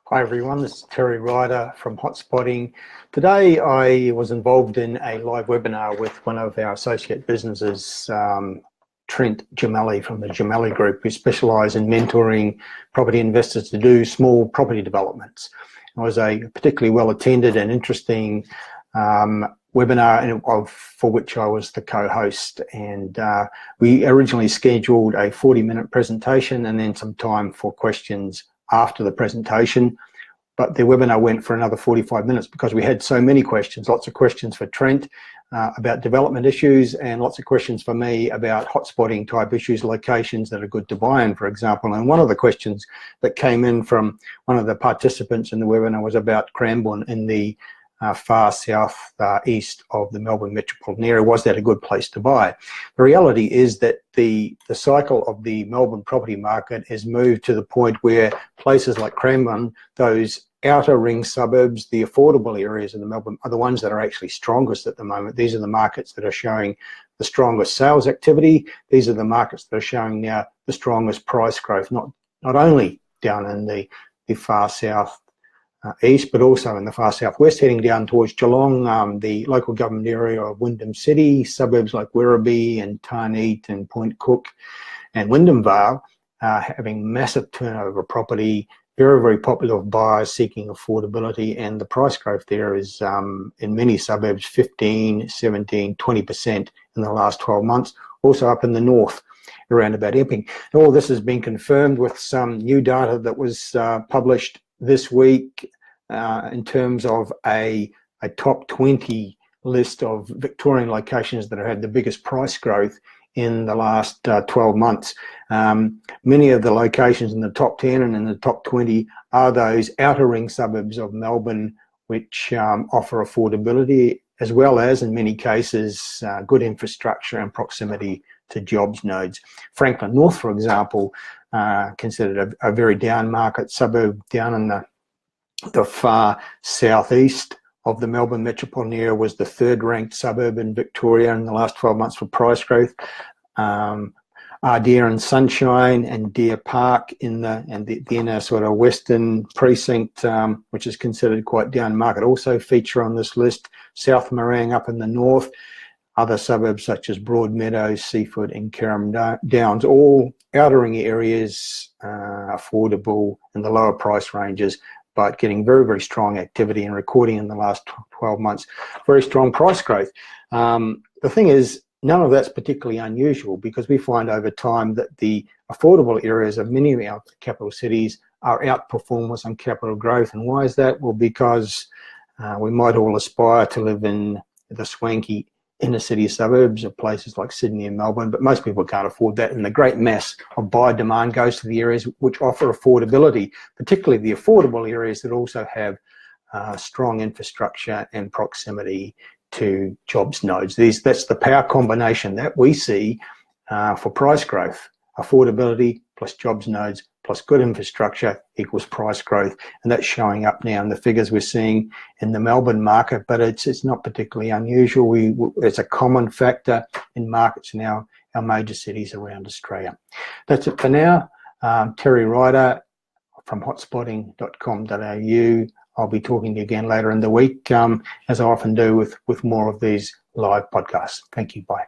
Hi everyone, this is Terry Ryder from Hotspotting. Today I was involved in a live webinar with one of our associate businesses, Trent Guimelli from the Guimelli Group, who specialise in mentoring property investors to do small property developments. It was a particularly well attended and interesting webinar for which I was the co-host, and we originally scheduled a 40-minute presentation and then some time for questions after the presentation, but the webinar went for another 45 minutes because we had so many questions, lots of questions for Trent about development issues and lots of questions for me about hotspotting type issues, locations that are good to buy in, for example. And one of the questions that came in from one of the participants in the webinar was about Cranbourne in the far south east of the Melbourne metropolitan area. Was that a good place to buy? The reality is that the cycle of the Melbourne property market has moved to the point where places like Cranbourne, those outer ring suburbs, the affordable areas of the Melbourne, are the ones that are actually strongest at the moment. These are the markets that are showing the strongest sales activity. These are the markets that are showing now the strongest price growth, not only down in the far south east, but also in the far southwest, heading down towards Geelong, the local government area of Wyndham City, suburbs like Werribee and Tarneit and Point Cook and Wyndham Vale, having massive turnover property, very, very popular with buyers seeking affordability, and the price growth there is in many suburbs 15, 17, 20% in the last 12 months. Also up in the north, around about Epping. And all this has been confirmed with some new data that was published this week in terms of a top 20 list of Victorian locations that have had the biggest price growth in the last 12 months. Many of the locations in the top 10 and in the top 20 are those outer ring suburbs of Melbourne, which offer affordability, as well as, in many cases, good infrastructure and proximity to jobs nodes. Franklin North, for example, considered a very down market suburb down in the far southeast of the Melbourne metropolitan area, was the third ranked suburb in Victoria in the last 12 months for price growth. Ardea and Sunshine and Deer Park in the inner sort of western precinct, which is considered quite down market, also feature on this list. South Morang up in the north. Other suburbs such as Broadmeadows, Seaford and Carrum Downs, all outer ring areas, affordable in the lower price ranges, but getting very, very strong activity and recording in the last 12 months, very strong price growth. The thing is, none of that's particularly unusual, because we find over time that the affordable areas of many of our capital cities are outperformers on capital growth. And why is that? Well, because we might all aspire to live in the swanky inner city suburbs of places like Sydney and Melbourne, but most people can't afford that, and the great mass of buyer demand goes to the areas which offer affordability, particularly the affordable areas that also have strong infrastructure and proximity to jobs nodes. That's the power combination that we see for price growth. Affordability plus jobs nodes plus good infrastructure equals price growth, and that's showing up now in the figures we're seeing in the Melbourne market, but it's not particularly unusual. It's a common factor in markets in our major cities around Australia. That's it for now. Terry Ryder from hotspotting.com.au. I'll be talking to you again later in the week, as I often do with more of these live podcasts. Thank you. Bye.